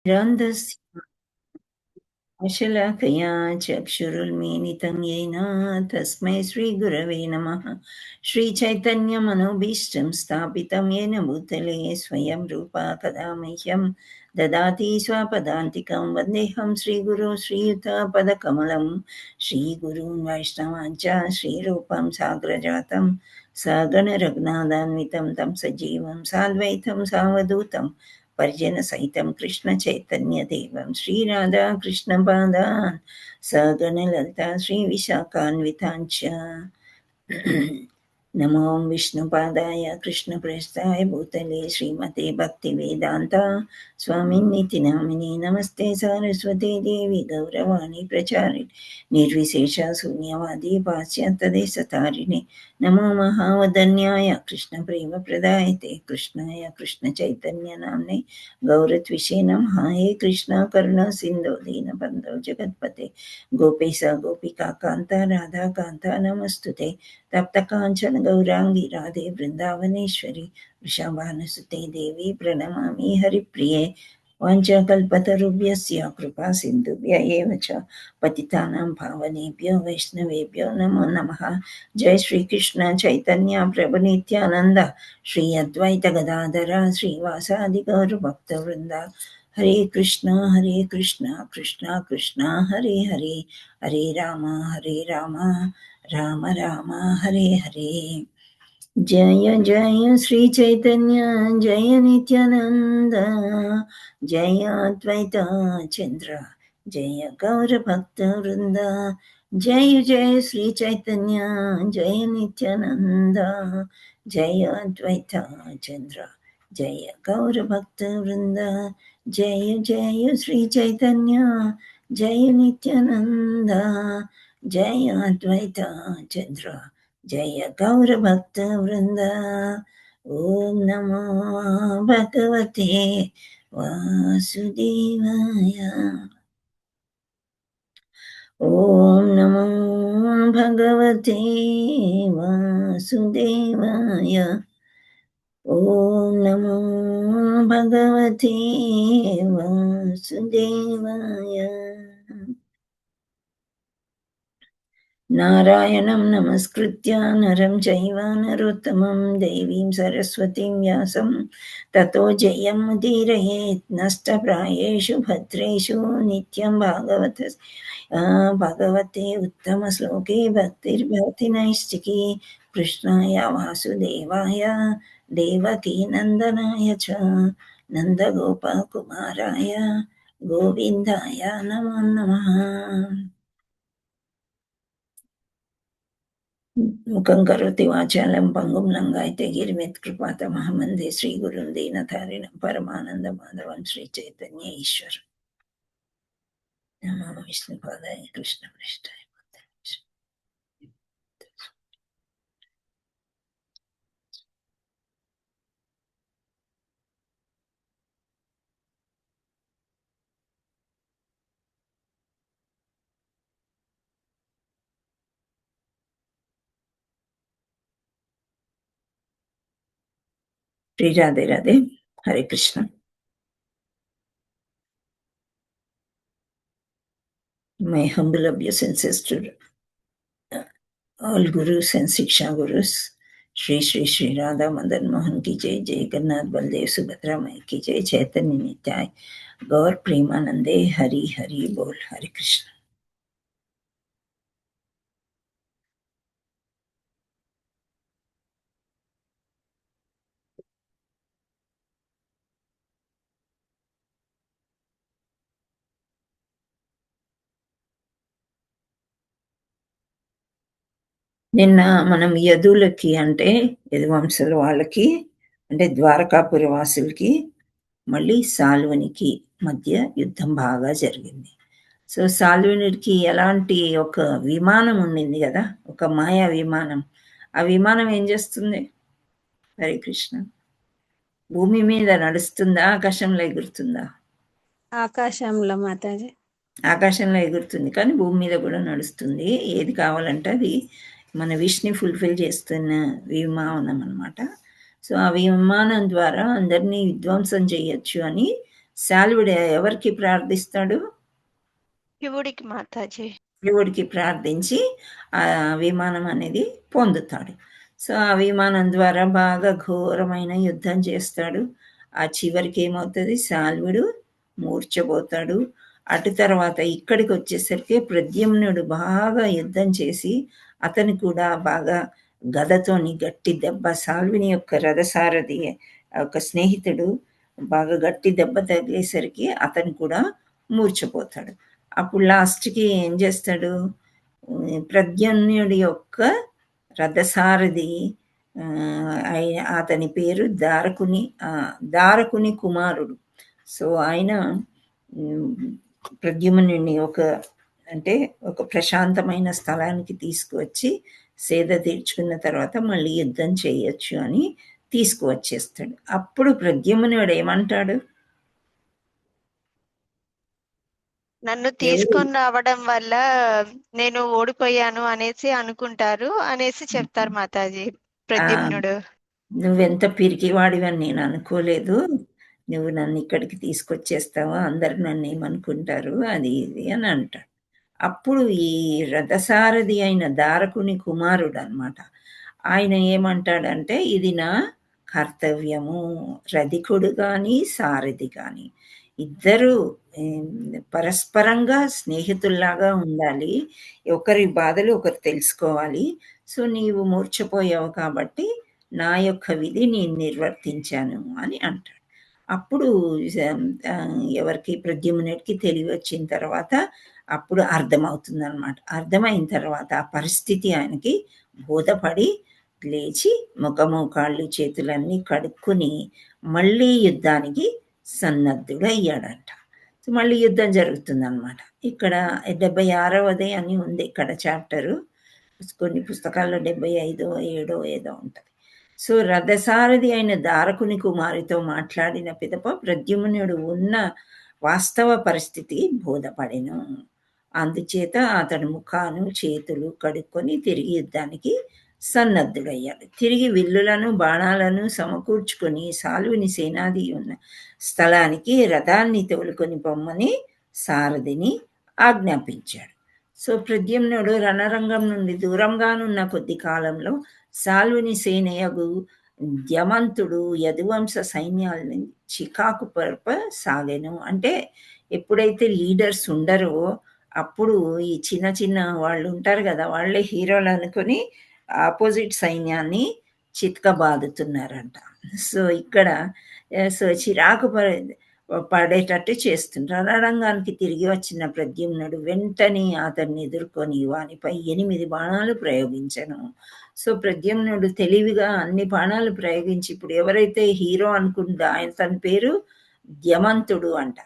रन्ध्रस्य अशलाकया चक्षुरुन्मीलितं येन तस्मै श्रीगुरवे नमः। श्रीचैतन्यमनोभीष्टं स्थापितं येन भूतले स्वयं रूपा कदा मह्यं ददाति स्वपदान्तिकं वन्देऽहं श्रीगुरो श्रीयुतपदकमलं श्रीगुरून् वैष्णवाञ्च श्रीरूपं साग्रजातं सगणरघुनाथान्वितं तं सजीवं साद्वैतं सावधूतं परिजनसहितं कृष्णचैतन्यदेवं श्रीराधाकृष्णपादान् सगणललिता श्रीविशाखान्विताञ्च नमो विष्णुपादाय कृष्णप्रेष्ठाय भूतले श्रीमते भक्तिवेदान्ता स्वामिन्निति नामिने नमस्ते सारस्वती देवी गौरवाणी प्रचारिणे निर्विशेष शून्यवादी पाश्चात्यदेशतारिणे नमो महावदन्याय कृष्णप्रेमप्रदायते कृष्णाय कृष्णचैतन्यनाम्ने गौरत्विषे नमः हे कृष्ण करुणा सिन्धो दीनबन्धो जगत्पते गोपेश गोपिकान्ता राधाकान्ता नमस्तुते तप्तकाञ्चन गौराङ्गी राधे वृन्दावनेश्वरी वृषभानुसुते देवी प्रणमामि हरिप्रिये वाञ्छाकल्पतरुभ्यस्य कृपा सिन्धुभ्य एव च पतितानां पावनेभ्यो वैष्णवेभ्यो नमो नमः। जय श्रीकृष्ण चैतन्य प्रभु नित्यानन्द श्री अद्वैत गदाधर श्रीवासादि गौरभक्तवृन्द हरे कृष्ण कृष्ण कृष्ण हरे हरे हरे राम राम राम हरे हरे। जय जय श्री चैतन्य जय नित्यानंद जय अद्वैत चंद्र जय गौर भक्त वृंद जय जय श्री चैतन्य जय नित्यानंद जय अद्वैत चंद्र जय गौर भक्त वृंद जय जय श्री चैतन्य जय नित्यानंद जय अद्वैत चंद्र जय गौरभक्तवृन्द। ॐ नमो भगवते वासुदेवाय। ॐ नमो भगवते वासुदेवाय। ॐ नमो भगवते वासुदेवाय। नारायणं नमस्कृत्य नरं चैव नरोत्तमं देवीं सरस्वतीं व्यासं ततो जयमुदीरयेत् नष्टप्रायेषु भद्रेषु नित्यं भगवते उत्तमश्लोके भक्तिर्भवति नैष्टिकी कृष्णाय वासुदेवाय देवकीनन्दनाय च नन्दगोपकुमाराय गोविन्दाय नमो नमः। मुखं करोति वाचालं पङ्गुं लङ्घयते गिरिमित्कृपातमहं वन्दे श्रीगुरुं दीनतारिणं परमानन्दमाधवं श्रीचैतन्य ईश्वर। नमो विष्णुपादाय कृष्णप्रेष्ठाय श्री राधे राधे। हरे Krishna. My humble obeisances to all gurus and Siksha gurus. Shri Shri Shri Radha Madan Mohan की जय। जय जगन्नाथ बलदेव सुभद्रा माई की जय। चैतन्य नित्याय गौर प्रेमानंदे हरि हरि बोल। हरे कृष्ण। నిన్న మనం యదులకి అంటే యదువంశుల వాళ్ళకి అంటే ద్వారకాపురి వాసులకి మళ్ళీ సాల్వనికి మధ్య యుద్ధం బాగా జరిగింది. సో సాల్వనికి ఎలాంటి ఒక విమానం ఉండింది కదా, ఒక మాయా విమానం. ఆ విమానం ఏం చేస్తుంది? హరే కృష్ణ. భూమి మీద నడుస్తుందా, ఆకాశంలో ఎగురుతుందా? ఆకాశంలో మాతాజీ. ఆకాశంలో ఎగురుతుంది, కానీ భూమి మీద కూడా నడుస్తుంది. ఏది కావాలంటే అది మన విష్ని ఫుల్ఫిల్ చేస్తున్న విమానం అనమాట. సో ఆ విమానం ద్వారా అందరినీ విధ్వంసం చేయొచ్చు అని శాల్వుడు ఎవరికి ప్రార్థిస్తాడు? శివుడికి మాతాజీ. శివుడికి ప్రార్థించి ఆ విమానం అనేది పొందుతాడు. సో ఆ విమానం ద్వారా బాగా ఘోరమైన యుద్ధం చేస్తాడు. ఆ చివరికి ఏమవుతుంది, శాల్వుడు మూర్ఛపోతాడు. అటు తర్వాత ఇక్కడికి వచ్చేసరికి ప్రద్యుమ్నుడు బాగా యుద్ధం చేసి అతను కూడా బాగా గదతోని గట్టి దెబ్బ, సాల్వుని యొక్క రథసారథి ఒక స్నేహితుడు బాగా గట్టి దెబ్బ తగిలేసరికి అతను కూడా మూర్ఛపోతాడు. అప్పుడు లాస్ట్కి ఏం చేస్తాడు, ప్రద్యుమ్నుడి యొక్క రథసారథి అతని పేరు దారకుని కుమారుడు. సో ఆయన ప్రద్యుమ్నుడిని ఒక ప్రశాంతమైన స్థలానికి తీసుకువచ్చి సేద తీర్చుకున్న తర్వాత మళ్ళీ యుద్ధం చేయొచ్చు అని తీసుకువచ్చేస్తాడు. అప్పుడు ప్రద్యుమ్నుడు ఏమంటాడు, నన్ను తీసుకొని రావడం వల్ల నేను ఓడిపోయాను అనేసి అనుకుంటారు అనేసి చెప్తారు మాతాజీ ప్రద్యుమ్నుడు. నువ్వెంత పిరికివాడివని నేను అనుకోలేదు, నువ్వు నన్ను ఇక్కడికి తీసుకొచ్చేస్తావా, అందరు నన్ను ఏమనుకుంటారు అది ఇది అని అంటాడు. అప్పుడు ఈ రథసారథి అయిన దారకుని కుమారుడు అనమాట, ఆయన ఏమంటాడంటే ఇది నా కర్తవ్యము, రధికుడు కానీ సారథి కానీ ఇద్దరు పరస్పరంగా స్నేహితుల్లాగా ఉండాలి, ఒకరి బాధలు ఒకరు తెలుసుకోవాలి. సో నీవు మూర్ఛపోయావు కాబట్టి నా యొక్క విధి నేను నిర్వర్తించాను అని అంటాడు. అప్పుడు ఎవరికి ప్రద్యుమ్నుడికి తెలివి వచ్చిన తర్వాత అప్పుడు అర్థమవుతుంది అనమాట. అర్థమైన తర్వాత ఆ పరిస్థితి ఆయనకి బోధపడి లేచి ముఖము కాళ్ళు చేతులన్నీ కడుక్కుని మళ్ళీ యుద్ధానికి సన్నద్ధుడు అయ్యాడంట. మళ్ళీ యుద్ధం జరుగుతుంది అనమాట. ఇక్కడ 76వది అని ఉంది ఇక్కడ చాప్టరు, కొన్ని పుస్తకాల్లో 75 7 ఏదో ఉంటుంది. సో రథసారథి అయిన దారకుని కుమారితో మాట్లాడిన పిదప ప్రద్యుమ్నుడు ఉన్న వాస్తవ పరిస్థితి బోధపడెను. అందుచేత అతడు ముఖాను చేతులు కడుక్కొని తిరిగి యుద్ధానికి సన్నద్ధుడయ్యాడు. తిరిగి విల్లులను బాణాలను సమకూర్చుకొని సాల్వుని సేనాది ఉన్న స్థలానికి రథాన్ని తోలుకొని పొమ్మని సారథిని ఆజ్ఞాపించాడు. సో ప్రద్యుమ్నుడు రణరంగం నుండి దూరంగానున్న కొద్ది కాలంలో సాల్వుని సేనయగు ద్యమంతుడు యదువంశ సైన్యాలని చికాకు పరప సాగెను. అంటే ఎప్పుడైతే లీడర్స్ ఉండరో అప్పుడు ఈ చిన్న చిన్న వాళ్ళు ఉంటారు కదా, వాళ్ళే హీరోలు అనుకుని ఆపోజిట్ సైన్యాన్ని చితకబాదుతున్నారంట. సో ఇక్కడ చిరాకు పడేటట్టు చేస్తుంటారు. రణరంగానికి తిరిగి వచ్చిన ప్రద్యుమ్నుడు వెంటనే అతన్ని ఎదుర్కొని వానిపై 8 బాణాలు ప్రయోగించను. సో ప్రద్యుమ్నుడు తెలివిగా అన్ని బాణాలు ప్రయోగించి, ఇప్పుడు ఎవరైతే హీరో అనుకుందా ఆయన తన పేరు ద్యమంతుడు అంట.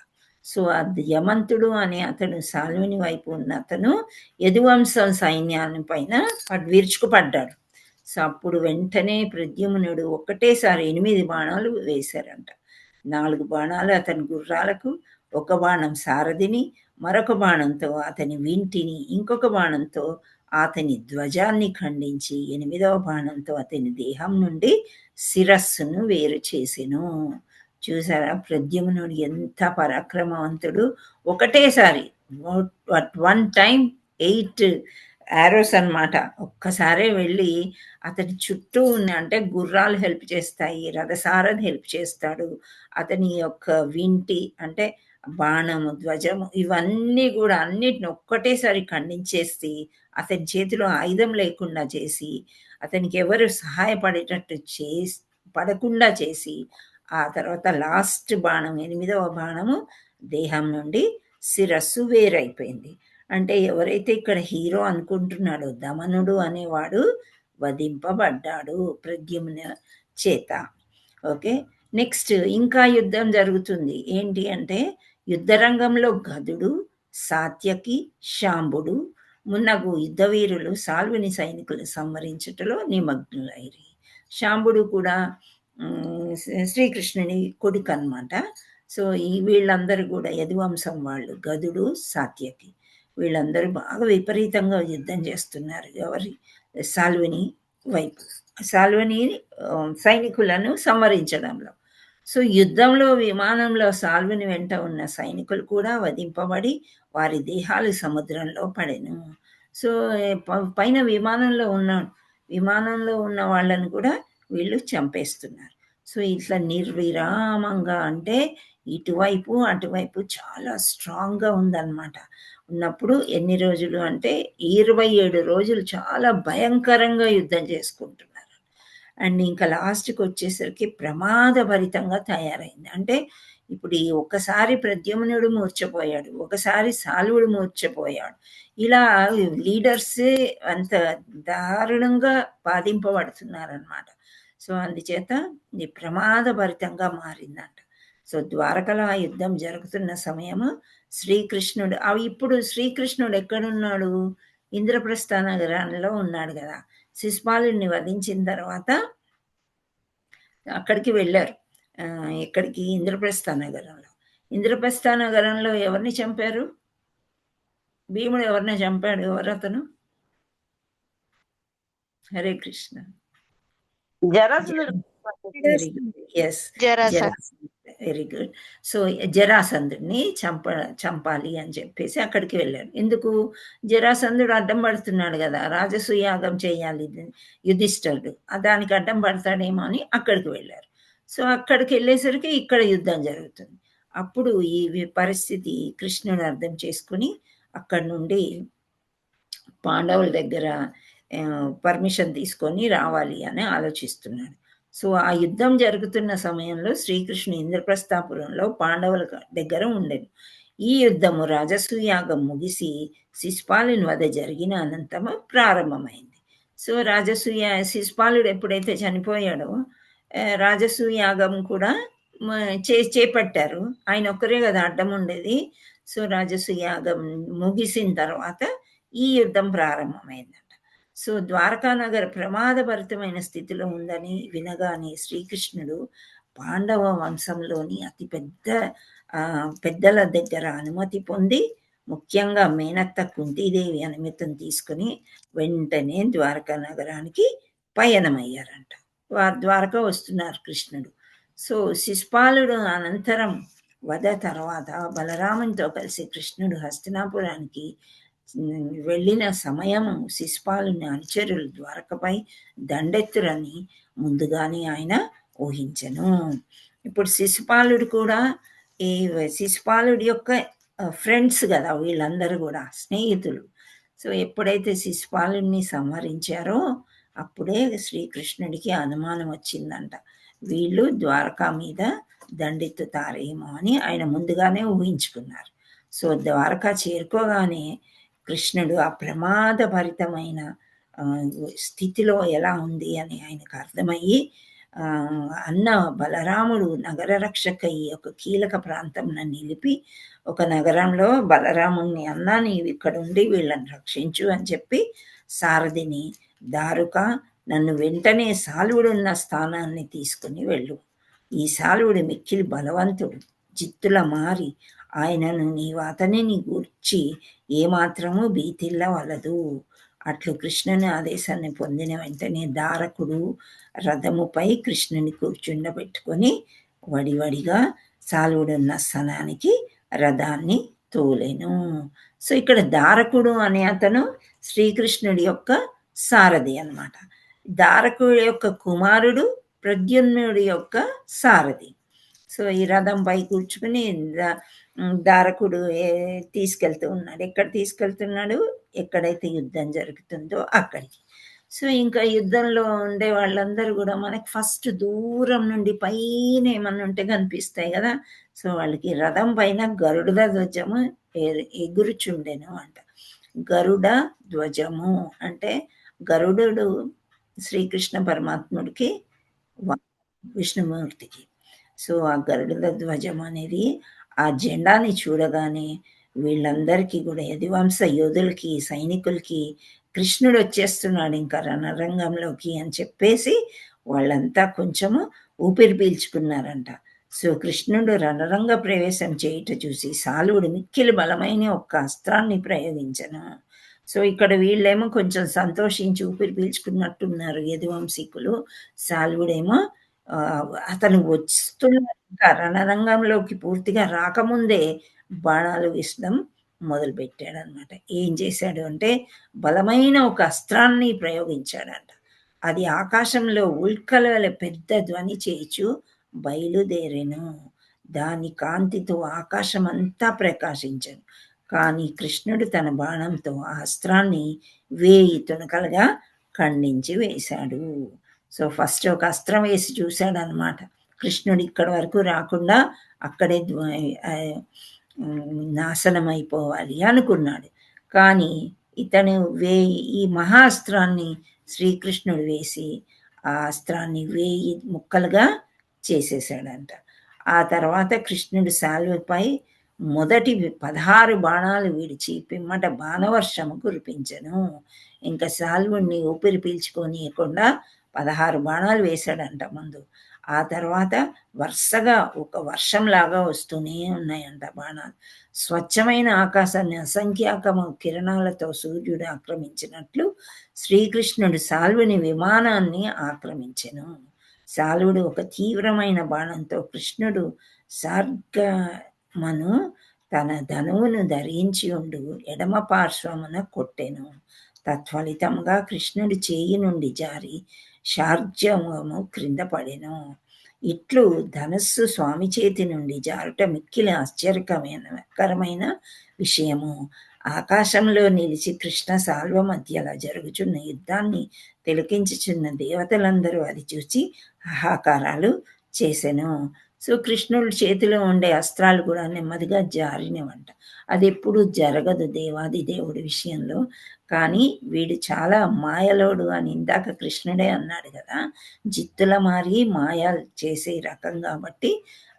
సో ఆ ద్యమంతుడు అనే అతను సాల్వుని వైపు ఉన్న అతను యదువంశ సైన్యాన్ని పైన విరుచుకుపడ్డాడు. సో అప్పుడు వెంటనే ప్రద్యుమ్నుడు ఒక్కటేసారి 8 బాణాలు వేశారంట. 4 బాణాలు అతని గుర్రాలకు, 1 బాణం సారథిని, మరొక బాణంతో అతని వింటిని, ఇంకొక బాణంతో అతని ధ్వజాన్ని ఖండించి 8వ బాణంతో అతని దేహం నుండి శిరస్సును వేరు చేసెను. చూసారా ప్రద్యుమ్నుడు ఎంత పరాక్రమవంతుడు, ఒకటేసారి అట్ వన్ టైం 8 యారోస్ అనమాట. ఒక్కసారే వెళ్ళి అతని చుట్టూ ఉన్న, అంటే గుర్రాలు హెల్ప్ చేస్తాయి, రథసారథి హెల్ప్ చేస్తాడు, అతని యొక్క వింటి అంటే బాణము, ధ్వజము, ఇవన్నీ కూడా అన్నిటిని ఒక్కటేసారి ఖండించేసి అతని చేతిలో ఆయుధం లేకుండా చేసి అతనికి ఎవరు సహాయపడేటట్టు పడకుండా చేసి ఆ తర్వాత లాస్ట్ బాణం 8వ బాణము దేహం నుండి శిరస్సు వేరైపోయింది. అంటే ఎవరైతే ఇక్కడ హీరో అనుకుంటున్నాడో దమనుడు అనేవాడు వధింపబడ్డాడు ప్రద్యుమ్న చేత. ఓకే, నెక్స్ట్ ఇంకా యుద్ధం జరుగుతుంది. ఏంటి అంటే యుద్ధరంగంలో గదుడు, సాత్యకి, శాంబుడు మున్నగు యుద్ధవీరులు సాల్వుని సైనికులు సంహరించుటలో నిమగ్నులైరి. శాంబుడు కూడా శ్రీకృష్ణుని కొడుకు అనమాట. సో వీళ్ళందరూ కూడా యదువంశం వాళ్ళు, గదుడు, సాత్యకి, వీళ్ళందరూ బాగా విపరీతంగా యుద్ధం చేస్తున్నారు. ఎవరి సాల్వుని వైపు, సాల్వుని సైనికులను సంహరించడంలో. సో యుద్ధంలో విమానంలో సాల్వుని వెంట ఉన్న సైనికులు కూడా వధింపబడి వారి దేహాలు సముద్రంలో పడెను. సో పైన విమానంలో ఉన్న వాళ్ళని కూడా వీళ్ళు చంపేస్తున్నారు. సో ఇట్లా నిర్విరామంగా, అంటే ఇటువైపు అటువైపు చాలా స్ట్రాంగ్గా ఉందన్నమాట. ఉన్నప్పుడు ఎన్ని రోజులు అంటే 27 రోజులు చాలా భయంకరంగా యుద్ధం చేసుకుంటున్నారు. అండ్ ఇంకా లాస్ట్కి వచ్చేసరికి ప్రమాదభరితంగా తయారైంది. అంటే ఇప్పుడు ఈ ఒక్కసారి ప్రద్యుమ్నుడు మూర్ఛపోయాడు, ఒకసారి సాల్వుడు మూర్ఛపోయాడు. ఇలా లీడర్సే అంత దారుణంగా బాధింపబడుతున్నారనమాట. సో అందుచేత ఇది ప్రమాదభరితంగా మారిందంట. సో ద్వారకలో ఆ యుద్ధం జరుగుతున్న సమయము శ్రీకృష్ణుడు ఇప్పుడు శ్రీకృష్ణుడు ఎక్కడున్నాడు? ఇంద్రప్రస్థ నగరంలో ఉన్నాడు కదా. శిశుపాలుడిని వధించిన తర్వాత అక్కడికి వెళ్ళారు. ఎక్కడికి? ఇంద్రప్రస్థ నగరంలో. ఇంద్రప్రస్థ నగరంలో ఎవరిని చంపారు? భీముడు ఎవరిని చంపాడు? ఎవరు అతను? Hare Krishna. Very good. Yes, జరాసంధుడు. Very good. సో జరాసంధుడిని చంపాలి అని చెప్పేసి అక్కడికి వెళ్ళారు. ఎందుకు? జరాసంధుడు అడ్డం పడుతున్నాడు కదా, రాజసూయాగం చేయాలి యుధిష్ఠరుడు, దానికి అడ్డం పడతాడేమో అని అక్కడికి వెళ్ళారు. సో అక్కడికి వెళ్ళేసరికి ఇక్కడ యుద్ధం జరుగుతుంది. అప్పుడు ఈ పరిస్థితి కృష్ణుడు అర్థం చేసుకుని అక్కడి నుండి పాండవుల దగ్గర పర్మిషన్ తీసుకొని రావాలి అని ఆలోచిస్తున్నాడు. సో ఆ యుద్ధం జరుగుతున్న సమయంలో శ్రీకృష్ణుడు ఇంద్రప్రస్థాపురంలో పాండవుల దగ్గర ఉండేది. ఈ యుద్ధము రాజసూయాగం ముగిసి శిశుపాలుని వద్ద జరిగిన అనంతరం ప్రారంభమైంది. సో శిశుపాలుడు ఎప్పుడైతే చనిపోయాడో రాజసూయాగం కూడా చేపట్టారు. ఆయన ఒక్కరే కదా అడ్డం ఉండేది. సో రాజసూయాగం ముగిసిన తర్వాత ఈ యుద్ధం ప్రారంభమైందంట. సో ద్వారకానగర్ ప్రమాదభరితమైన స్థితిలో ఉందని వినగానే శ్రీకృష్ణుడు పాండవ వంశంలోని అతి పెద్దల దగ్గర అనుమతి పొంది, ముఖ్యంగా మేనత్త కుంతీదేవి అనుమతిని తీసుకుని వెంటనే ద్వారకా నగరానికి పయనమయ్యారంట. ద్వారక వస్తున్నారు కృష్ణుడు. సో శిశుపాలుడు అనంతరం వధ తర్వాత బలరామునితో కలిసి కృష్ణుడు హస్తినాపురానికి వెళ్ళిన సమయం శిశుపాలుని అనుచరులు ద్వారకపై దండెత్తురని ముందుగానే ఆయన ఊహించెను. ఇప్పుడు శిశుపాలుడు కూడా ఈ శిశుపాలుడి యొక్క ఫ్రెండ్స్ కదా వీళ్ళందరూ కూడా స్నేహితులు. సో ఎప్పుడైతే శిశుపాలుడిని సంహరించారో అప్పుడే శ్రీకృష్ణుడికి అనుమానం వచ్చిందంట, వీళ్ళు ద్వారకా మీద దండెత్తుతారేమో అని ఆయన ముందుగానే ఊహించుకున్నారు. సో ద్వారకా చేరుకోగానే కృష్ణుడు ఆ ప్రమాదభరితమైన స్థితిలో ఎలా ఉంది అని ఆయనకు అర్థమయ్యి అన్న బలరాముడు నగర రక్షకై ఒక కీలక ప్రాంతంలో నిలిపి ఒక నగరంలో బలరాముని అన్నా నీవు ఇక్కడ ఉండి వీళ్ళని రక్షించు అని చెప్పి సారథిని, దారుక నన్ను వెంటనే సాల్వుడున్న స్థానాన్ని తీసుకుని వెళ్ళు. ఈ సాల్వుడు మిక్కిలి బలవంతుడు, జిత్తుల మారి ఆయనను నీవు అతనిని గూర్చి ఏమాత్రము భీతిల్లవలదు. అట్లు కృష్ణుని ఆదేశాన్ని పొందిన వెంటనే దారకుడు రథముపై కృష్ణుని కూర్చుండబెట్టుకొని వడివడిగా సాల్వుడున్న స్థానానికి రథాన్ని తోలెను. సో ఇక్కడ దారకుడు అనే అతను శ్రీకృష్ణుడి యొక్క సారథి అన్నమాట. దారకుడి యొక్క కుమారుడు ప్రద్యుమ్నుడి యొక్క సారథి. సో ఈ రథంపై కూర్చుకుని దారకుడు తీసుకెళ్తూ ఉన్నాడు. ఎక్కడ తీసుకెళ్తున్నాడు? ఎక్కడైతే యుద్ధం జరుగుతుందో అక్కడికి. సో ఇంకా యుద్ధంలో ఉండే వాళ్ళందరూ కూడా మనకి ఫస్ట్ దూరం నుండి పైన ఏమన్నా ఉంటే కనిపిస్తాయి కదా. సో వాళ్ళకి రథం పైన గరుడ ధ్వజము ఎగురుచుండెను అంట. గరుడ ధ్వజము అంటే గరుడు శ్రీకృష్ణ పరమాత్ముడికి, విష్ణుమూర్తికి. సో ఆ గరుడ ధ్వజం అనేది ఆ జెండాని చూడగానే వీళ్ళందరికీ కూడా యదువంశ యోధులకి, సైనికులకి కృష్ణుడు వచ్చేస్తున్నాడు ఇంకా రణరంగంలోకి అని చెప్పేసి వాళ్ళంతా కొంచెము ఊపిరి పీల్చుకున్నారంట. సో కృష్ణుడు రణరంగ ప్రవేశం చేయుట చూసి సాల్వుడు మిక్కిలి బలమైన ఒక్క అస్త్రాన్ని ప్రయోగించను. సో ఇక్కడ వీళ్ళేమో కొంచెం సంతోషించి ఊపిరి పీల్చుకున్నట్టున్నారు యదువంశీకులు. సాల్వుడేమో అతను వస్తున్న ఇంకా రణరంగంలోకి పూర్తిగా రాకముందే బాణాలు విసడం మొదలుపెట్టాడనమాట. ఏం చేశాడు అంటే బలమైన ఒక అస్త్రాన్ని ప్రయోగించాడంట. అది ఆకాశంలో ఉల్కల వలె పెద్ద ధ్వని చేయుచు బయలుదేరెను. దాని కాంతితో ఆకాశమంతా ప్రకాశించెను. కానీ కృష్ణుడు తన బాణంతో ఆ అస్త్రాన్ని 1000 తునకలుగా ఖండించి వేశాడు. సో, ఫస్ట్ ఒక అస్త్రం వేసి చూశాడనమాట. కృష్ణుడు ఇక్కడి వరకు రాకుండా అక్కడే నాశనమైపోవాలి అనుకున్నాడు. కానీ ఇతను ఈ మహాస్త్రాన్ని శ్రీకృష్ణుడు వేసి ఆ అస్త్రాన్ని 1000 ముక్కలుగా చేసేసాడంట. ఆ తర్వాత కృష్ణుడు శాల్వపై మొదటి 16 బాణాలు విడిచి పిమ్మట బాణవర్షము కురిపించెను. ఇంకా శాల్వుణ్ణి ఊపిరి పీల్చుకోనీయకుండా 16 బాణాలు వేశాడంట ముందు. ఆ తర్వాత వరుసగా ఒక వర్షంలాగా వస్తూనే ఉన్నాయంట బాణాలు. స్వచ్ఛమైన ఆకాశాన్ని అసంఖ్యాకము కిరణాలతో సూర్యుడు ఆక్రమించినట్లు శ్రీకృష్ణుడు శాల్వుని విమానాన్ని ఆక్రమించెను. శాల్వుడు ఒక తీవ్రమైన బాణంతో కృష్ణుడు సార్గమను తన ధనువును ధరించి ఉండు ఎడమ పార్శ్వమున కొట్టెను. తత్ఫలితంగా కృష్ణుడి చేయి నుండి జారి శార్జము క్రింద పడెను. ఇట్లు ధనస్సు స్వామి చేతి నుండి జారుట మిక్కిలి ఆశ్చర్యకరమైన విషయము. ఆకాశంలో నిలిచి కృష్ణ శాల్వ మధ్యలో జరుగుచున్న యుద్ధాన్ని తిలకించుచున్న దేవతలందరూ అది చూచి హాహాకారాలు చేసెను. సో, కృష్ణుడి చేతిలో ఉండే అస్త్రాలు కూడా నెమ్మదిగా జారినవంట. అది ఎప్పుడు జరగదు దేవాది దేవుడి విషయంలో. కానీ వీడు చాలా మాయలోడు అని ఇందాక కృష్ణుడే అన్నాడు కదా, జిత్తుల మారి మాయాలు చేసే రకం కాబట్టి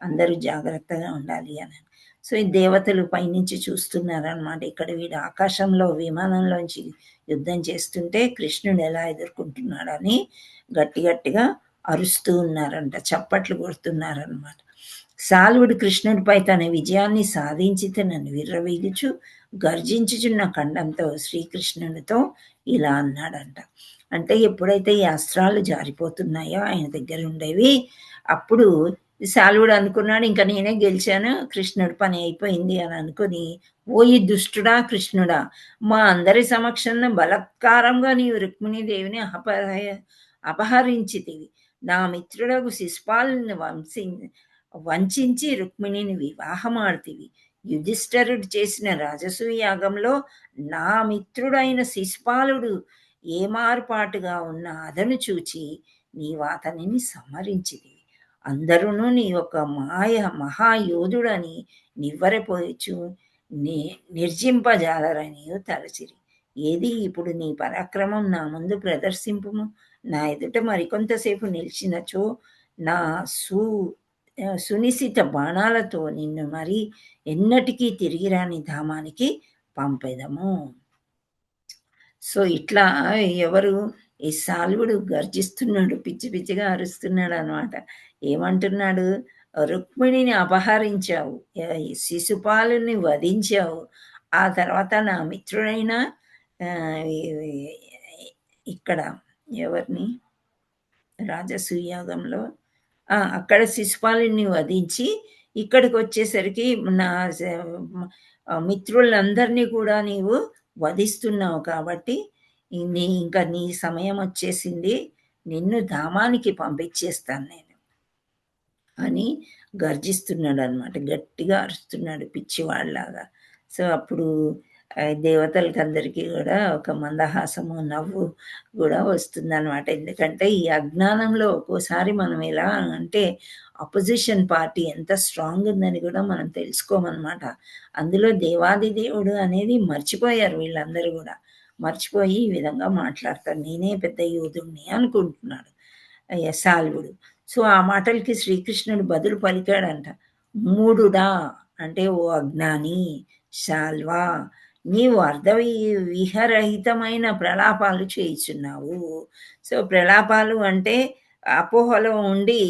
అందరూ జాగ్రత్తగా ఉండాలి అని. సో, ఈ దేవతలు పైనుంచి చూస్తున్నారనమాట. ఇక్కడ వీడు ఆకాశంలో విమానంలోంచి యుద్ధం చేస్తుంటే కృష్ణుడు ఎలా ఎదుర్కొంటున్నాడని గట్టి గట్టిగా అరుస్తూ ఉన్నారంట, చప్పట్లు కొడుతున్నారనమాట. శాల్వుడు కృష్ణుడిపై తన విజయాన్ని సాధించి తనను విర్రవీగుచు గర్జించుచున్న ఖండంతో శ్రీకృష్ణునితో ఇలా అన్నాడంట. అంటే ఎప్పుడైతే ఈ అస్త్రాలు జారిపోతున్నాయో ఆయన దగ్గర ఉండేవి, అప్పుడు శాల్వుడు అనుకున్నాడు ఇంకా నేనే గెలిచాను, కృష్ణుడి పని అయిపోయింది అని అనుకుని, ఓయి దుష్టుడా కృష్ణుడా, మా అందరి సమక్షంలో బలత్కారంగా నీవు రుక్మిణీదేవిని అపహరించితివి. నా మిత్రుడకు శిశుపాలుని వంచించి రుక్మిణిని వివాహమాడుతివి. యుధిష్ఠరుడు చేసిన రాజసూయ యాగంలో నా మిత్రుడైన శిశుపాలుడు ఏమార్పాటుగా ఉన్న అదను చూచి నీవాతనిని సంహరించితివి. అందరూ నీ యొక్క మహాయోధుడని నివ్వెరపోయొచ్చు నిర్జింపజాలరని తలచిరి. ఏది ఇప్పుడు నీ పరాక్రమం నా ముందు ప్రదర్శింపుము. నా ఎదుట మరికొంతసేపు నిలిచినచో నా సునిశిత బాణాలతో నిన్ను మరి ఎన్నటికీ తిరిగి రాని ధామానికి పంపెదము. సో, ఇట్లా ఎవరు ఈ శాల్వుడు గర్జిస్తున్నాడు, పిచ్చి పిచ్చిగా అరుస్తున్నాడు అనమాట. ఏమంటున్నాడు, రుక్మిణిని అపహరించావు, శిశుపాలుని వధించావు, ఆ తర్వాత నా మిత్రుడైన ఇక్కడ ఎవరిని రాజసూయాగంలో అక్కడ శిశుపాలుని వధించి ఇక్కడికి వచ్చేసరికి నా మిత్రులందరినీ కూడా నీవు వధిస్తున్నావు కాబట్టి ఇంకా నీ సమయం వచ్చేసింది, నిన్ను ధామానికి పంపించేస్తాను నేను అని గర్జిస్తున్నాడు అనమాట. గట్టిగా అరుస్తున్నాడు పిచ్చివాళ్ళలాగా. సో, అప్పుడు దేవతలకి అందరికీ కూడా ఒక మందహాసము, నవ్వు కూడా వస్తుందన్నమాట. ఎందుకంటే ఈ అజ్ఞానంలో ఒక్కోసారి మనం ఎలా అంటే అపోజిషన్ పార్టీ ఎంత స్ట్రాంగ్ ఉందని కూడా మనం తెలుసుకోమన్నమాట. అందులో దేవాది దేవుడు అనేది మర్చిపోయారు వీళ్ళందరూ కూడా. మర్చిపోయి ఈ విధంగా మాట్లాడతారు, నేనే పెద్ద యోధుడిని అనుకుంటున్నాడు శాల్వుడు. సో, ఆ మాటలకి శ్రీకృష్ణుడు బదులు పలికాడంట. మూఢుడా అంటే ఓ అజ్ఞాని శాల్వా, నీవు విహరహితమైన ప్రలాపాలు చేయుచున్నావు. సో, ప్రలాపాలు అంటే అపోహలో ఉండి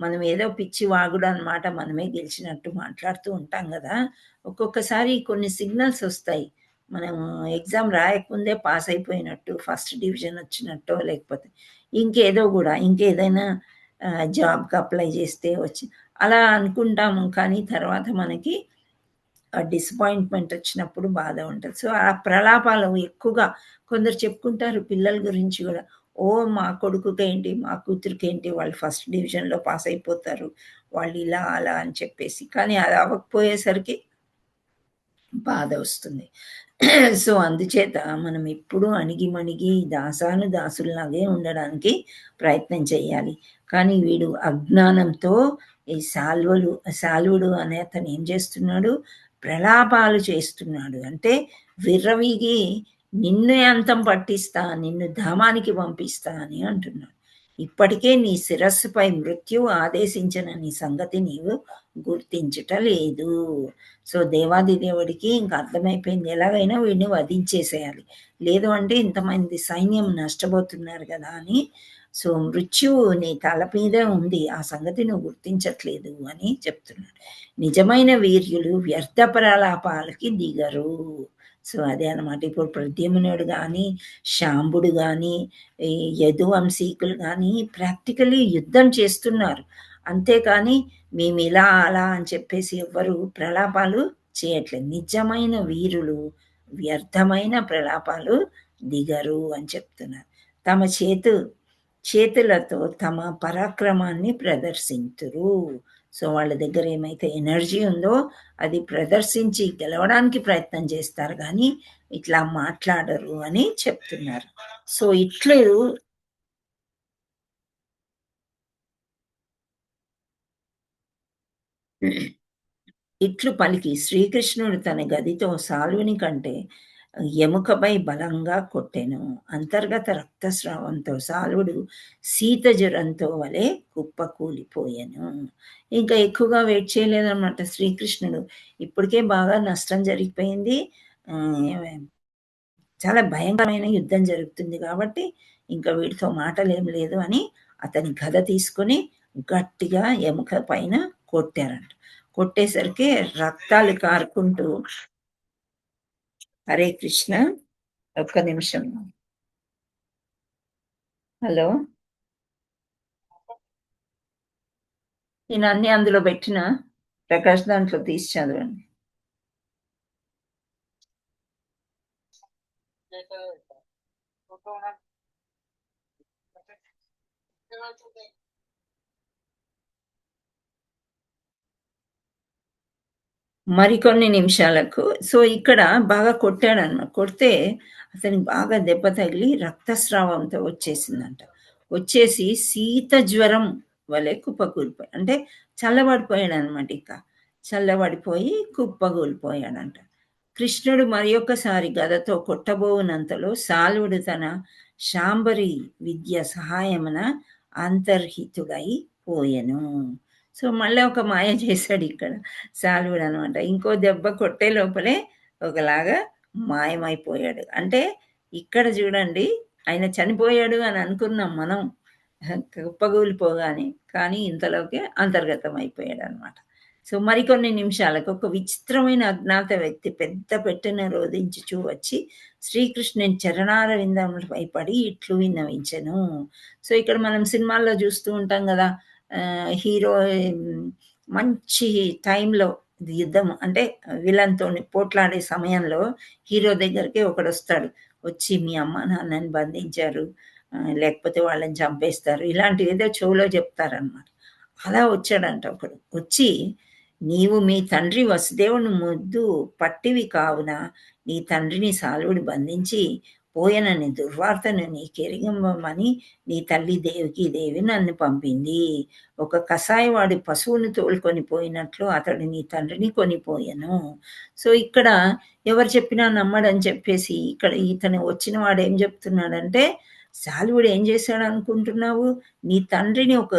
మనం ఏదో పిచ్చి వాగుడు అనమాట, మనమే గెలిచినట్టు మాట్లాడుతూ ఉంటాం కదా. ఒక్కొక్కసారి కొన్ని సిగ్నల్స్ వస్తాయి, మనం ఎగ్జామ్ రాయకముందే పాస్ అయిపోయినట్టు, ఫస్ట్ డివిజన్ వచ్చినట్టో, లేకపోతే ఇంకేదో కూడా ఇంకేదైనా జాబ్‌కి అప్లై చేస్తే వచ్చి అలా అనుకుంటాము. కానీ తర్వాత మనకి ఆ డిసప్పాయింట్‌మెంట్ వచ్చినప్పుడు బాధ ఉంటది. సో, ఆ ప్రలాపాలు ఎక్కువగా కొందరు చెప్పుకుంటారు పిల్లల గురించి గూడా. ఓహ్! మా కొడుకుకేంటి, మా కూతురికేంటి వాళ్ళు ఫస్ట్ డివిజన్‌లో పాస్ అయిపోతారు. వాళ్ళు ఇలా, అలా అని చెప్పేసి. కానీ అది అవ్వకపోయేసరికి బాధ వస్తుంది. సో, అందుచేత మనం ఎప్పుడూ అణిగిమణిగి దాసుల్లాగే ఉండడానికి ప్రయత్నం చేయాలి. కానీ వీడు అజ్ఞానంతో ఈ సాల్వుడు అనే అతను ఏం చేస్తున్నాడు? ప్రలాపాలు చేస్తున్నాడు. అంటే విర్రవీగి నిన్నే అంతం పట్టిస్తా, నిన్ను ధామానికి పంపిస్తా అని అంటున్నాడు. ఇప్పటికే నీ శిరస్సుపై మృత్యువు ఆదేశించిన సంగతి నీవు గుర్తించుట లేదు. సో, దేవాది దేవుడికి ఇంక అర్థమైపోయింది. ఎలాగైనా వీడిని వధించేసేయాలి. లేదు అంటే ఇంతమంది సైన్యం నష్టపోతున్నారు గదా! అని. సో, మృత్యువు నీ తల మీదే ఉంది. ఆ సంగతి నువ్వు గుర్తించట్లేదు అని చెప్తున్నాడు. నిజమైన వీర్యులు వ్యర్థ ప్రలాపాలకి దిగరు. సో, అదే అన్నమాట. ఇప్పుడు ప్రద్యుమ్నుడు గాని, శాంబుడు గాని, ఈ యదువంశీకులు గాని ప్రాక్టికల్లీ యుద్ధం చేస్తున్నారు. అంతేకాని మేమిలా, అలా అని చెప్పేసి ఎవ్వరు ప్రలాపాలు చేయట్లేదు. నిజమైన వీరులు వ్యర్థమైన ప్రలాపాలు దిగరు అని చెప్తున్నారు. తమ చేతులతో తమ పరాక్రమాన్ని ప్రదర్శింతురు. సో, వాళ్ళ దగ్గర ఏమైతే ఎనర్జీ ఉందో అది ప్రదర్శించి గెలవడానికి ప్రయత్నం చేస్తారు గానీ, ఇట్లా మాట్లాడరు అని చెప్తున్నారు. సో, ఇట్లు పలికి శ్రీకృష్ణుడు తన గదితో సాల్వుని కంటే ఎముకపై బలంగా కొట్టెను. అంతర్గత రక్తస్రావంతో సాల్వుడు శీతజ్వరంతో వలె కుప్పకూలిపోయెను. ఇంకా ఎక్కువగా వెయిట్ చేయలేదనమాట శ్రీకృష్ణుడు. ఇప్పటికే బాగా నష్టం జరిగిపోయింది. చాలా భయంకరమైన యుద్ధం జరుగుతుంది కాబట్టి ఇంకా వీడితో మాటలేం లేదు అని అతని గద తీసుకొని గట్టిగా ఎముక పైన కొట్టారంట. కొట్టేసరికి రక్తాలు కారుకుంటూ హరే కృష్ణ ఒక్క నిమిషం. హలో! నేను అన్నీ అందులో పెట్టిన ప్రకాష్ దాంట్లో తీసి చదవండి. మరికొన్ని నిమిషాలకు సో, ఇక్కడ బాగా కొట్టాడన్నమాట. కొడితే అతనికి బాగా దెబ్బ తగిలి రక్తస్రావంతో వచ్చేసిందంట. వచ్చేసి శీత జ్వరం వలె కుప్పకూలిపోయాడు. అంటే చల్లబడిపోయాడన్నమాట ఇక. చల్లబడిపోయి కుప్పకూలిపోయాడంట. కృష్ణుడు మరియొక్కసారి గదతో కొట్టబోవునంతలో సాల్వుడు తన శాంబరి విద్య సహాయమున అంతర్హితుడై పోయెను. సో, మళ్ళా ఒక మాయ చేశాడిక్కడ సాల్వుడనమాట. ఇంకో దెబ్బ కొట్టే లోపలే ఒకలాగా మాయమైపోయాడు. అంటే ఇక్కడ చూడండి ఆయన చనిపోయాడు అని అనుకున్నాం మనం కుప్పగూలిపోగానే. కానీ ఇంతలోకే అంతర్గతమైపోయాడనమాట. సో, మరికొన్ని నిమిషాలకు ఒక విచిత్రమైన అజ్ఞాత వ్యక్తి పెద్ద పెట్టెను రోదించుచూ వచ్చి శ్రీకృష్ణుని చరణారవిందములపై పడి ఇట్లు విన్నవించెను. సో, ఇక్కడ మనం సినిమాల్లో చూస్తూ ఉంటాం గదా! హీరో మంచి టైంలో యుద్ధం అంటే విలన్‌తోని పోట్లాడే సమయంలో హీరో దగ్గరికి ఒకడొస్తాడు. వచ్చి మీ అమ్మ, నాన్నని బంధించారు. లేకపోతే వాళ్ళని చంపేస్తారు. ఇలాంటివేదో చెవులో చెప్తారనమాట. అలా వచ్చాడంట ఒకడు. వచ్చి నీవు మీ తండ్రి వసుదేవుని ముద్దు పట్టివి కావున నీ తండ్రిని సాల్వుడు బంధించి పోయెనని దుర్వార్తను నీకెరిగమని నీ తల్లి దేవకీదేవి నన్ను పంపింది. ఒక కసాయివాడు పశువును తోలుకొని పోయినట్లు అతడు నీ తండ్రిని కొనిపోయెను. సో, ఇక్కడ ఎవరు చెప్పినా నమ్మడని చెప్పేసి ఇక్కడ ఇతను వచ్చిన వాడేం చెప్తున్నాడంటే, సాల్వుడు ఏం చేశాడనుకుంటున్నావు? నీ తండ్రిని ఒక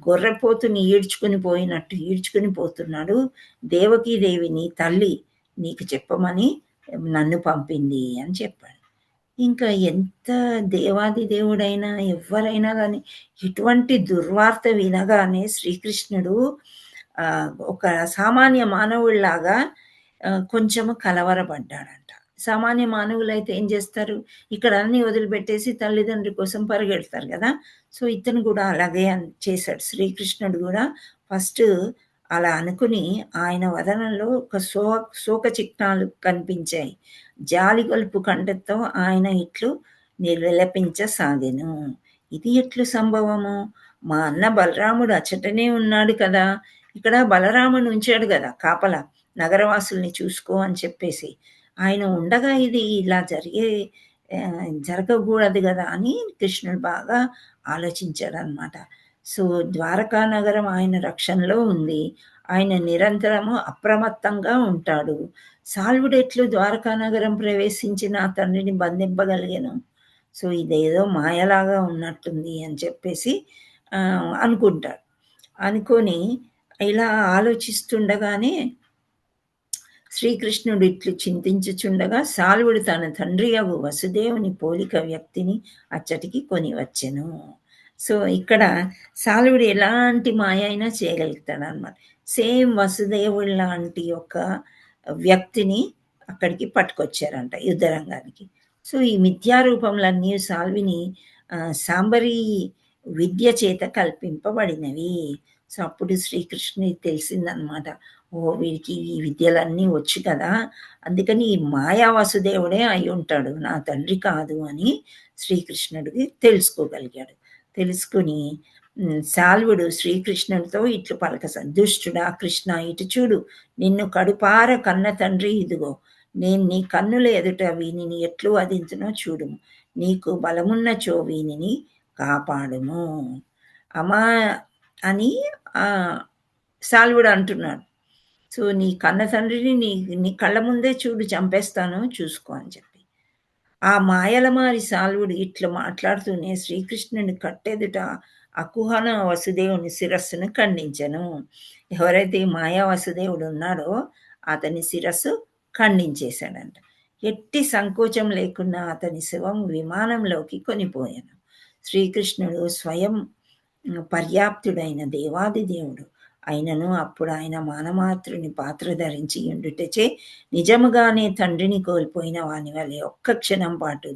గొర్రెపోతుని ఈడ్చుకొని పోయినట్టు ఈడ్చుకొని పోతున్నాడు. దేవకీదేవి నీ తల్లి నీకు చెప్పమని నన్ను పంపింది అని చెప్పాడు. ఇంకా ఎంత దేవాది దేవుడైనా ఎవ్వరైనా గాని ఇటువంటి దుర్వార్త వినగానే శ్రీకృష్ణుడు ఒక సామాన్య మానవుడిలాగా కొంచెము కలవరపడ్డాడంట. సామాన్య మానవులైతే ఏం చేస్తారు, ఇక్కడ అన్నీ వదిలిపెట్టేసి తల్లిదండ్రి కోసం పరిగెడతారు కదా. సో ఇతను కూడా అలాగే చేశాడు. శ్రీకృష్ణుడు కూడా ఫస్ట్ అలా అనుకుని ఆయన వదనంలో ఒక శోక చిహ్నాలు కనిపించాయి. జాలి గొల్పు కంఠంతో ఆయన ఇట్లు విలపించసాగెను. ఇది ఎట్లు సంభవము? మా అన్న బలరాముడు అచ్చటనే ఉన్నాడు కదా, ఇక్కడ బలరాముని ఉంచాడు కదా కాపలా, నగరవాసుల్ని చూసుకో అని చెప్పేసి. ఆయన ఉండగా ఇది ఇలా జరగకూడదు కదా అని కృష్ణుడు బాగా ఆలోచించాడనమాట. సో ద్వారకా నగరం ఆయన రక్షణలో ఉంది. ఆయన నిరంతరము అప్రమత్తంగా ఉంటాడు. సాల్వుడు ఎట్లు ద్వారకా నగరం ప్రవేశించి నా తండ్రిని బంధింపగలిగాను. సో ఇదేదో మాయలాగా ఉన్నట్టుంది అని చెప్పేసి అనుకుంటాడు. అనుకొని ఇలా ఆలోచిస్తుండగానే శ్రీకృష్ణుడు ఇట్లు చింతించుచుండగా సాల్వుడు తన తండ్రి అగు వసుదేవుని పోలిక వ్యక్తిని అచ్చటికి కొని వచ్చెను. సో ఇక్కడ సాల్వుడు ఎలాంటి మాయ అయినా చేయగలుగుతాడు అనమాట. సేమ్ వసుదేవుడు లాంటి ఒక వ్యక్తిని అక్కడికి పట్టుకొచ్చారంట యుద్ధరంగానికి. సో ఈ మిథ్యారూపములన్నీ సాల్విని సాంబరీ విద్య చేత కల్పింపబడినవి. సో అప్పుడు శ్రీకృష్ణుడికి తెలిసిందనమాట, ఓ వీడికి ఈ విద్యలన్నీ వచ్చు కదా, అందుకని ఈ మాయా వసుదేవుడే అయి ఉంటాడు, నా తండ్రి కాదు అని శ్రీకృష్ణుడికి తెలుసుకోగలిగాడు. తెలుసుకుని సాల్వుడు శ్రీకృష్ణుడితో ఇట్లు దుష్టుడా కృష్ణ, ఇటు చూడు, నిన్ను కడుపార కన్న తండ్రి ఇదిగో, నేను నీ కన్నుల ఎదుట వీనిని ఎట్లు వధించునో చూడుము, నీకు బలమున్నచో వీనిని కాపాడుము అమ్మా అని సాల్వుడు అంటున్నాడు. సో నీ కన్న తండ్రిని నీ కళ్ళ ముందే చూడు, చంపేస్తాను, చూసుకో అని చెప్పి. ఆ మాయలమారి సాల్వుడు ఇట్లా మాట్లాడుతూనే శ్రీకృష్ణుని కట్టెదుట అకుహన వసుదేవుని శిరస్సును ఖండించెను. ఎవరైతే మాయా వసుదేవుడు ఉన్నాడో అతని శిరస్సు ఖండించేశాడంట. ఎట్టి సంకోచం లేకుండా అతని శవం విమానంలోకి కొనిపోయాను. శ్రీకృష్ణుడు స్వయం పర్యాప్తుడైన దేవాది దేవుడు అయినను అప్పుడు ఆయన మానమాతృని పాత్ర ధరించి ఉండుటచే నిజముగానే తండ్రిని కోల్పోయిన వాని వలె ఒక్క క్షణం పాటు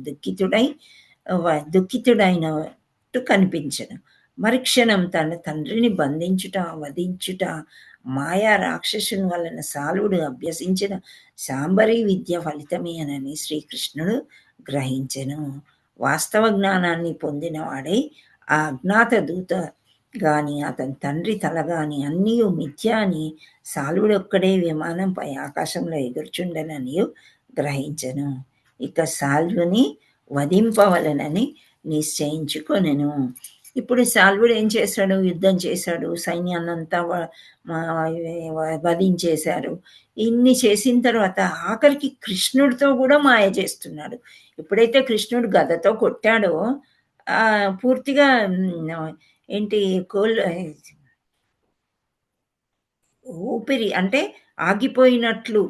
దుఃఖితుడైనట్టు కనిపించను. మరుక్షణం తన తండ్రిని బంధించుట వధించుట మాయా రాక్షసుని వలన సాల్వుడు అభ్యసించిన శాంబరీ విద్య ఫలితమేనని శ్రీకృష్ణుడు గ్రహించెను. వాస్తవ జ్ఞానాన్ని పొందిన వాడై ఆ అజ్ఞాత దూత గాని అతని తండ్రి తల గాని అన్నీ మిథ్య అని సాల్వుడొక్కడే విమానంపై ఆకాశంలో ఎగురుచుండనని గ్రహించెను. ఇక సాల్వుని వధింపవలనని నిశ్చయించుకొనెను. ఇప్పుడు సాల్వుడు ఏం చేశాడు? యుద్ధం చేశాడు, సైన్యాన్నంతా వధించేశారు. ఇన్ని చేసిన తర్వాత ఆఖరికి కృష్ణుడితో కూడా మాయ చేస్తున్నాడు. ఎప్పుడైతే కృష్ణుడు గదతో కొట్టాడో పూర్తిగా ఏంటి ఊపిరి అంటే ఆగిపోయినట్లు,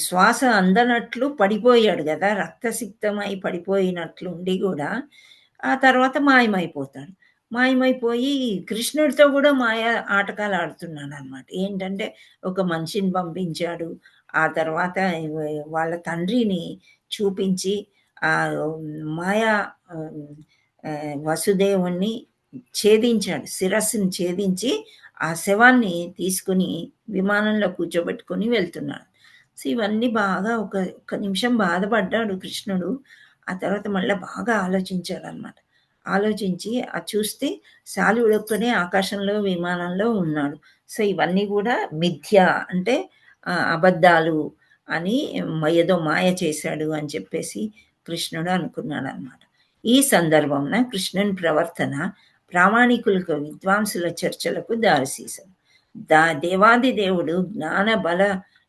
శ్వాస అందనట్లు పడిపోయాడు కదా, రక్తసిక్తమై పడిపోయినట్లు ఉండి కూడా ఆ తర్వాత మాయమైపోతాడు. మాయమైపోయి కృష్ణుడితో కూడా మాయ ఆటకాలు ఆడుతున్నాడు అనమాట. ఏంటంటే ఒక మనిషిని పంపించాడు, ఆ తర్వాత వాళ్ళ తండ్రిని చూపించి ఆ మాయా వసుదేవుణ్ణి ఛేదించాడు, శిరస్సుని ఛేదించి ఆ శవాన్ని తీసుకుని విమానంలో కూర్చోబెట్టుకొని వెళ్తున్నాడు. సో ఇవన్నీ బాగా ఒక నిమిషం బాధపడ్డాడు కృష్ణుడు. ఆ తర్వాత మళ్ళీ బాగా ఆలోచించాడు అనమాట. ఆలోచించి చూస్తే సాల్వుడొక్కడే ఆకాశంలో విమానంలో ఉన్నాడు. సో ఇవన్నీ కూడా మిథ్య అంటే అబద్ధాలు అని ఏదో మాయ చేశాడు అని చెప్పేసి కృష్ణుడు అనుకున్నాడు అనమాట. ఈ సందర్భంన కృష్ణుని ప్రవర్తన ప్రామాణికులకు విద్వాంసుల చర్చలకు దారితీశాడు. దేవాది దేవుడు జ్ఞాన బల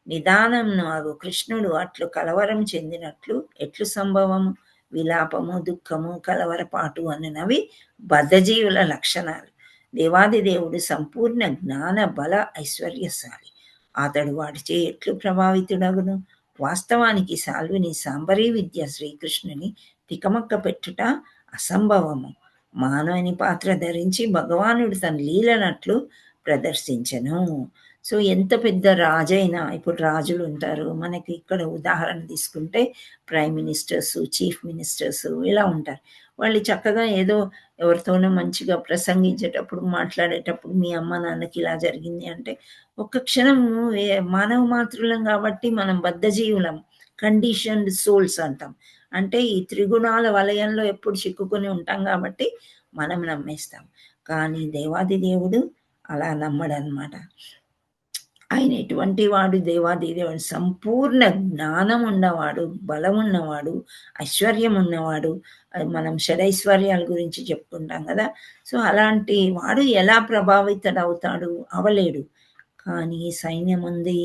నిదానంను అగు కృష్ణుడు అట్లు కలవరం చెందినట్లు ఎట్లు సంభవము? విలాపము, దుఃఖము, కలవరపాటు అన్నవి బద్ధజీవుల లక్షణాలు. దేవాది దేవుడు సంపూర్ణ జ్ఞాన బల ఐశ్వర్యశాలి. అతడు వాటిచే ఎట్లు ప్రభావితుడగును? వాస్తవానికి సాల్వుని సాంబరీ విద్య శ్రీకృష్ణుని తికమక్క పెట్టుట అసంభవము. మానవుని పాత్ర ధరించి భగవానుడు తన లీలనట్లు ప్రదర్శించెను. సో ఎంత పెద్ద రాజైనా, ఇప్పుడు రాజులు ఉంటారు మనకి, ఇక్కడ ఉదాహరణ తీసుకుంటే ప్రైమ్ మినిస్టర్స్, చీఫ్ మినిస్టర్స్ ఇలా ఉంటారు. వాళ్ళు చక్కగా ఏదో ఎవరితోనో మంచిగా ప్రసంగించేటప్పుడు, మాట్లాడేటప్పుడు మీ అమ్మ నాన్నకి ఇలా జరిగింది అంటే ఒక్క క్షణము మానవ మాతృలం కాబట్టి మనం బద్ధజీవులం, కండిషన్డ్ సోల్స్ అంటాం. అంటే ఈ త్రిగుణాల వలయంలో ఎప్పుడు చిక్కుకొని ఉంటాం కాబట్టి మనం నమ్మేస్తాం. కానీ దేవాది దేవుడు అలా నమ్మడనమాట. ఆయన ఎటువంటి వాడు? దేవాది దేవుడు సంపూర్ణ జ్ఞానం ఉన్నవాడు, బలం ఉన్నవాడు, ఐశ్వర్యం ఉన్నవాడు. మనం షడైశ్వర్యాల గురించి చెప్పుకుంటాం కదా. సో అలాంటి వాడు ఎలా ప్రభావితుడవుతాడు? అవలేడు. కానీ సైన్యం ఉంది,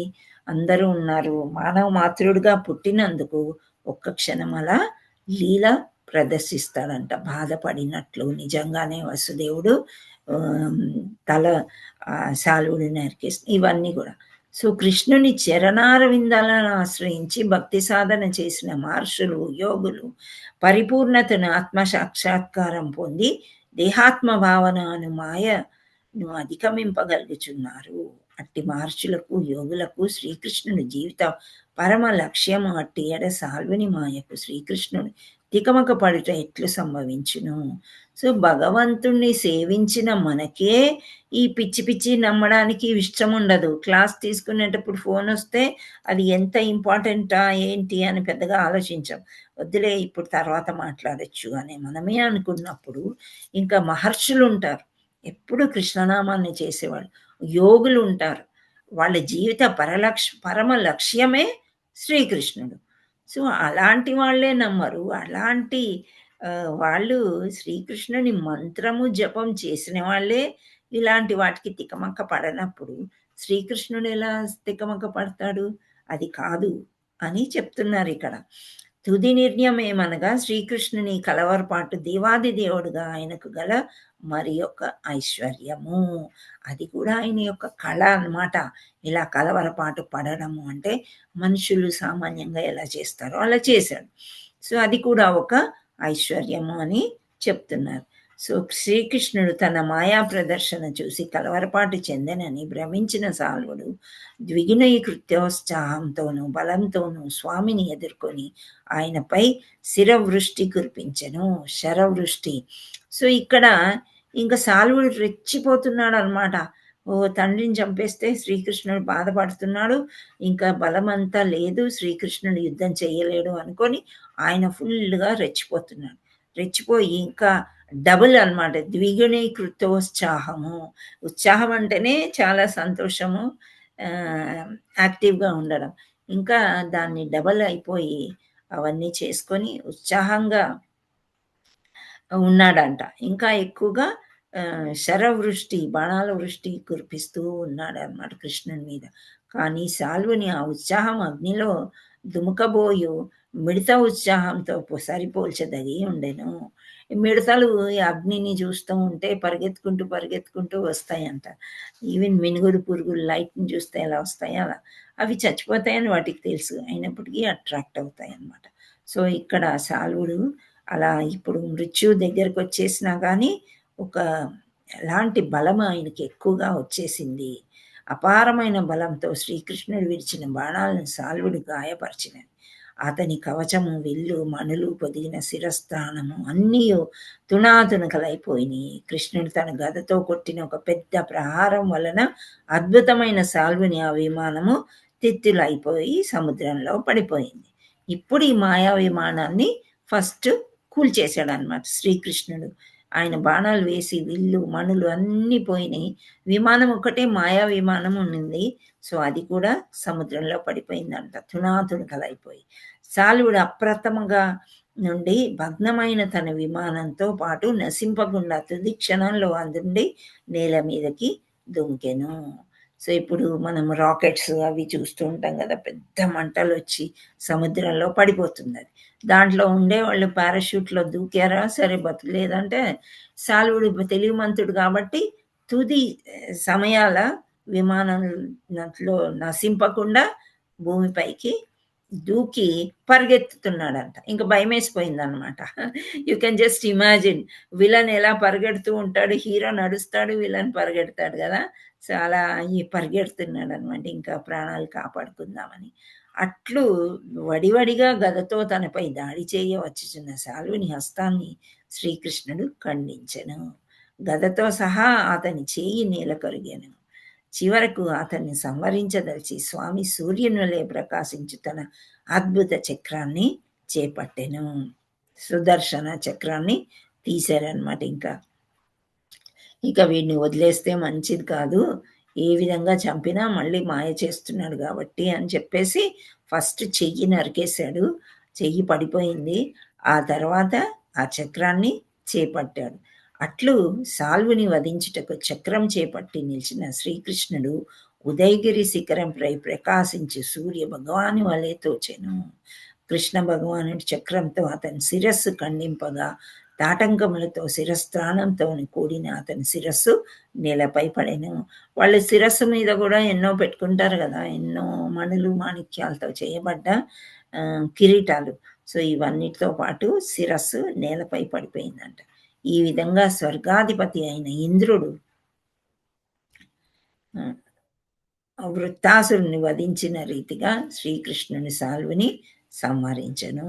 అందరూ ఉన్నారు. మానవ మాతృడుగా పుట్టినందుకు ఒక్క క్షణం అలా లీల ప్రదర్శిస్తాడంట, బాధపడినట్లు. నిజంగానే వసుదేవుడు తల శాలువుని నరికేసి ఇవన్నీ కూడా. సో కృష్ణుని చరణార విందాలను ఆశ్రయించి భక్తి సాధన చేసిన మహర్షులు, యోగులు పరిపూర్ణతను ఆత్మ సాక్షాత్కారం పొంది దేహాత్మ భావన అను మాయను అధిగమింపగలుగుచున్నారు. అట్టి మహర్షులకు, యోగులకు శ్రీకృష్ణుని జీవిత పరమ లక్ష్యము అట్టి ఎడ సాల్వుని మాయకు శ్రీకృష్ణుడు తికమక పడుట ఎట్లు సంభవించును. సో భగవంతుణ్ణి సేవించిన మనకే ఈ పిచ్చి పిచ్చి నమ్మడానికి ఇష్టం ఉండదు. క్లాస్ తీసుకునేటప్పుడు ఫోన్ వస్తే అది ఎంత ఇంపార్టెంటా ఏంటి అని పెద్దగా ఆలోచించాం. వద్దులే ఇప్పుడు తర్వాత మాట్లాడచ్చు అని మనమే అనుకున్నప్పుడు, ఇంకా మహర్షులు ఉంటారు ఎప్పుడు కృష్ణనామాన్ని చేసేవాళ్ళు, యోగులు ఉంటారు, వాళ్ళ జీవిత పరమ లక్ష్యమే శ్రీకృష్ణుడు. సో అలాంటి వాళ్ళే నమ్మరు. అలాంటి వాళ్ళు శ్రీకృష్ణుని మంత్రము జపం చేసిన వాళ్ళే ఇలాంటి వాటికి తికమక పడనప్పుడు శ్రీకృష్ణుడు ఎలా తికమక పడతాడు? అది కాదు అని చెప్తున్నారు ఇక్కడ. తుది నిర్ణయం ఏమనగా శ్రీకృష్ణుని కలవరపాటు దేవాది దేవుడుగా ఆయనకు గల మరి యొక్క ఐశ్వర్యము. అది కూడా ఆయన యొక్క కళ అన్నమాట. ఇలా కలవరపాటు పడడము అంటే మనుషులు సామాన్యంగా ఎలా చేస్తారో అలా చేశాడు. సో అది కూడా ఒక ఐశ్వర్యము అని చెప్తున్నారు. సో శ్రీకృష్ణుడు తన మాయా ప్రదర్శన చూసి కలవరపాటు చెందనని భ్రమించిన సాల్వుడు ద్విగుణీకృత్యోత్సాహంతోనూ బలంతోనూ స్వామిని ఎదుర్కొని ఆయనపై శిరవృష్టి కురిపించెను. శరవృష్టి. సో ఇక్కడ ఇంకా సాల్వుడు రెచ్చిపోతున్నాడు అనమాట. ఓ తండ్రిని చంపేస్తే శ్రీకృష్ణుడు బాధపడుతున్నాడు, ఇంకా బలమంతా లేదు, శ్రీకృష్ణుడు యుద్ధం చేయలేడు అనుకొని ఆయన ఫుల్గా రెచ్చిపోతున్నాడు. రెచ్చిపోయి ఇంకా డబుల్ అనమాట, ద్విగుణీకృతోత్సాహము. ఉత్సాహం అంటేనే చాలా సంతోషము, యాక్టివ్గా ఉండడం. ఇంకా దాన్ని డబల్ అయిపోయి అవన్నీ చేసుకొని ఉత్సాహంగా ఉన్నాడంట. ఇంకా ఎక్కువగా శరవృష్టి, బాణాల వృష్టి కురిపిస్తూ ఉన్నాడు అనమాట కృష్ణుని మీద. కానీ సాల్వుని ఆ ఉత్సాహం అగ్నిలో దుముకబోయు మిడత ఉత్సాహంతో సరిపోల్చదగి ఉండెను. మిడతలు ఈ అగ్నిని చూస్తూ ఉంటే పరిగెత్తుకుంటూ వస్తాయంట. ఈవెన్ మినుగురు పురుగులు లైట్ని చూస్తే ఎలా వస్తాయో అలా అవి చచ్చిపోతాయని వాటికి తెలుసు, అయినప్పటికీ అట్రాక్ట్ అవుతాయి అన్నమాట. సో ఇక్కడ సాల్వుడు అలా ఇప్పుడు మృత్యు దగ్గరకు వచ్చేసినా కానీ ఒక ఎలాంటి బలం ఆయనకి ఎక్కువగా వచ్చేసింది. అపారమైన బలంతో శ్రీకృష్ణుడు విడిచిన బాణాలను సాల్వుడు గాయపరిచినవి. అతని కవచము, విల్లు, మణులు పొదిగిన శిరస్థానము అన్నీ తునాతునకలైపోయినాయి. కృష్ణుడు తన గదతో కొట్టిన ఒక పెద్ద ప్రహారం వలన అద్భుతమైన సాల్వుని ఆ విమానము తిత్తులైపోయి సముద్రంలో పడిపోయింది. ఇప్పుడు ఈ మాయా విమానాన్ని ఫస్ట్ కూల్చేశాడు అనమాట శ్రీకృష్ణుడు. ఆయన బాణాలు వేసి విల్లు, మణులు అన్నీ పోయినాయి. విమానం ఒకటే మాయా విమానం ఉన్నింది. సో అది కూడా సముద్రంలో పడిపోయిందంట, తునాతునకలైపోయి. సాల్వుడు అప్రథమంగా నుండి భగ్నమైన తన విమానంతో పాటు నశింపకుండా తుది క్షణంలో అందుండి నేల మీదకి దుమికెను. సో ఇప్పుడు మనం రాకెట్స్ అవి చూస్తూ ఉంటాం కదా, పెద్ద మంటలు వచ్చి సముద్రంలో పడిపోతుంది. అది దాంట్లో ఉండే వాళ్ళు పారాషూట్లో దూకారా సరే బతుకులేదంటే, సాల్వుడు తెలివిమంతుడు కాబట్టి తుది సమయాల విమానంలో నశింపకుండా భూమిపైకి దూకి పరిగెత్తుతున్నాడంట. ఇంక భయమేసిపోయిందనమాట. You can just imagine villain ఎలా పరిగెడుతూ ఉంటాడు, హీరో నడుస్తాడు, విలన్ పరిగెడతాడు గదా! సో, అలా పరిగెడుతున్నాడనమాట. ఇంకా ప్రాణాలు కాపాడుకుందామని. అట్లు వడివడిగా గదతో తనపై దాడి చేయ వచ్చుచున్న శాల్వుని హస్తాన్ని శ్రీకృష్ణుడు ఖండించెను. గదతో సహా అతని చేయి నేల కరిగెను. చివరకు అతన్ని సంహరించదలిచి స్వామి సూర్యుని వలె ప్రకాశించు తన అద్భుత చక్రాన్ని చేపట్టెను. సుదర్శన చక్రాన్ని తీశారనమాట. ఇక వీడిని వదిలేస్తే మంచిది కాదు, ఏ విధంగా చంపినా మళ్ళీ మాయ చేస్తున్నాడు కాబట్టి అని చెప్పేసి ఫస్ట్ చెయ్యి నరికేశాడు. చెయ్యి పడిపోయింది. ఆ తర్వాత ఆ చక్రాన్ని చేపట్టాడు. అట్లు సాల్వుని వధించుటకు చక్రం చేపట్టి నిలిచిన శ్రీకృష్ణుడు ఉదయగిరి శిఖరంపై ప్రకాశించి సూర్య భగవాని వలె తోచెను. కృష్ణ భగవానుడి చక్రంతో అతని శిరస్సు ఖండింపగా తాటంకములతో శిరస్త్రాణంతో కూడిన అతని శిరస్సు నేలపై పడెను. వాళ్ళు శిరస్సు మీద కూడా ఎన్నో పెట్టుకుంటారు కదా, ఎన్నో మణులు మాణిక్యాలతో చేయబడ్డ కిరీటాలు. సో ఇవన్నిటితో పాటు శిరస్సు నేలపై పడిపోయిందంట. ఈ విధంగా స్వర్గాధిపతి అయిన ఇంద్రుడు వృత్తాసురుని వధించిన రీతిగా శ్రీకృష్ణుని సాల్వుని సంహరించను.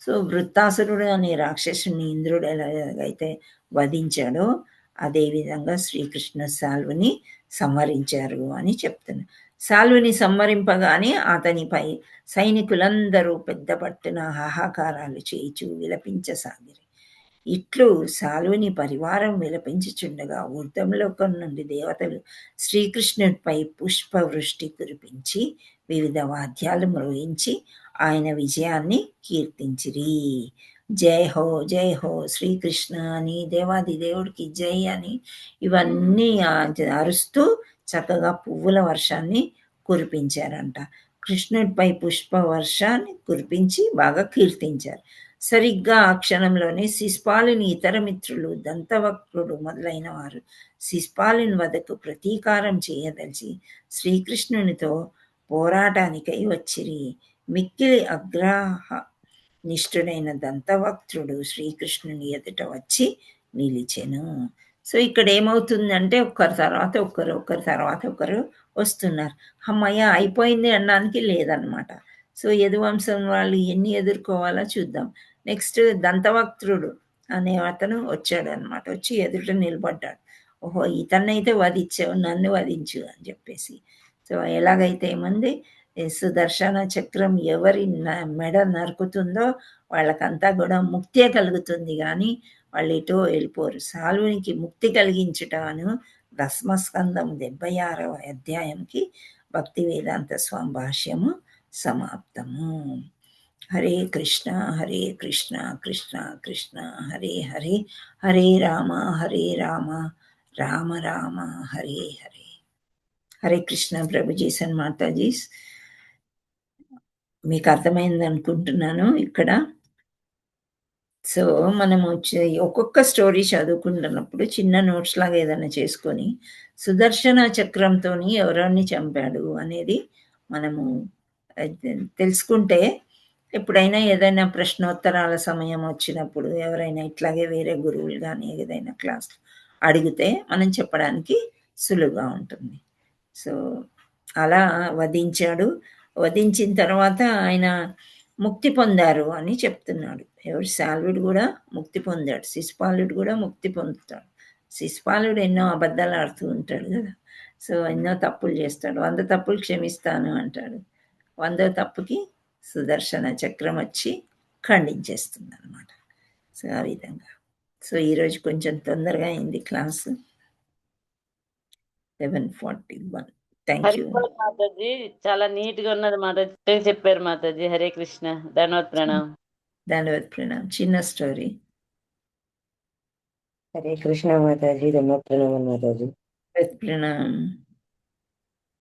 సో వృత్తాసురుడు అనే రాక్షసుని ఇంద్రుడు ఎలాగైతే వధించాడో అదేవిధంగా శ్రీకృష్ణ సాల్వుని సంహరించారు అని చెప్తున్నారు. సాల్వుని సంహరింపగానే అతనిపై సైనికులందరూ పెద్ద పట్టున హాహాకారాలు చేయిచు విలపించసాగిరి. ఇట్లు సాల్వుని పరివారం విలపించుచుండగా ఊర్ధ్వలోకం నుండి దేవతలు శ్రీకృష్ణుడిపై పుష్పవృష్టి కురిపించి వివిధ వాద్యాలు మ్రోగించి ఆయన విజయాన్ని కీర్తించిరి. జై హో జై హో శ్రీకృష్ణ అని, దేవాది దేవుడికి జై అని ఇవన్నీ అరుస్తూ చక్కగా పువ్వుల వర్షాన్ని కురిపించారంట. కృష్ణుడిపై పుష్ప వర్షాన్ని కురిపించి బాగా కీర్తించారు. సరిగ్గా ఆ క్షణంలోనే శిశుపాలుని ఇతర మిత్రులు దంతవక్రుడు మొదలైన వారు శిశుపాలుని వద్దకు ప్రతీకారం చేయదలిచి శ్రీకృష్ణునితో పోరాటానికై వచ్చిరి. మిక్కిలి అగ్రహ నిష్ఠుడైన దంతవక్త్రుడు శ్రీకృష్ణుని ఎదుట వచ్చి నిలిచెను. సో ఇక్కడ ఏమవుతుందంటే ఒకరి తర్వాత ఒకరు వస్తున్నారు. అమ్మయ్య అయిపోయింది అనడానికి లేదనమాట. సో యదువంశం వాళ్ళు ఎన్ని ఎదుర్కోవాలో చూద్దాం. నెక్స్ట్ దంతవక్త్రుడు అనే అతను వచ్చాడు అనమాట. వచ్చి ఎదుట నిలబడ్డాడు. ఓహో ఇతన్నైతే వధించావు, నన్ను వధించు అని చెప్పేసి. సో ఎలాగైతే ఏమంది, సుదర్శన చక్రం ఎవరి మెడ నరుకుతుందో వాళ్ళకంతా కూడా ముక్తే కలుగుతుంది, కానీ వాళ్ళు ఎటో వెళ్ళిపోరు. సాల్వునికి ముక్తి కలిగించుటను దశమస్కందం 76వ అధ్యాయంకి భక్తి వేదాంత స్వామి భాష్యము సమాప్తము. హరే కృష్ణ కృష్ణ కృష్ణ హరే హరే, హరే రామ రామ రామ హరే హరే. హరే కృష్ణ ప్రభుజీసన్ మాతాజీస్. మీకు అర్థమైంది అనుకుంటున్నాను ఇక్కడ. సో మనము ఒక్కొక్క స్టోరీ చదువుకుంటున్నప్పుడు చిన్న నోట్స్ లాగా ఏదైనా చేసుకొని సుదర్శన చక్రంతో ఎవరిని చంపాడు అనేది మనము తెలుసుకుంటే ఎప్పుడైనా ఏదైనా ప్రశ్నోత్తరాల సమయం వచ్చినప్పుడు ఎవరైనా ఇట్లాగే వేరే గురువులు కానీ ఏదైనా క్లాస్ అడిగితే మనం చెప్పడానికి సులువుగా ఉంటుంది. సో అలా వధించిన తర్వాత ఆయన ముక్తి పొందారు అని చెప్తున్నాడు. ఎవరు సాల్వుడు కూడా ముక్తి పొందాడు, శిశుపాలుడు కూడా ముక్తి పొందుతాడు. శిశుపాలుడు ఎన్నో అబద్ధాలు ఆడుతూ ఉంటాడు కదా, సో ఎన్నో తప్పులు చేస్తాడు. 100 తప్పులు క్షమిస్తాను అంటాడు. 100వ తప్పుకి సుదర్శన చక్రం వచ్చి ఖండించేస్తుంది అనమాట. సో ఆ విధంగా. సో ఈరోజు కొంచెం తొందరగా అయింది క్లాసు. 11:41. Thank you Mataji. చాలా నీట్ గా ఉన్నది మాతాజీ, చెప్పారు మాతాజీ. హరే కృష్ణ. ధన్యవాద ప్రణాం. చిన్న స్టోరీ. హరే కృష్ణ మాతాజీ. ధన్యవాద ప్రణాం మాతాజీ. ప్రణాం.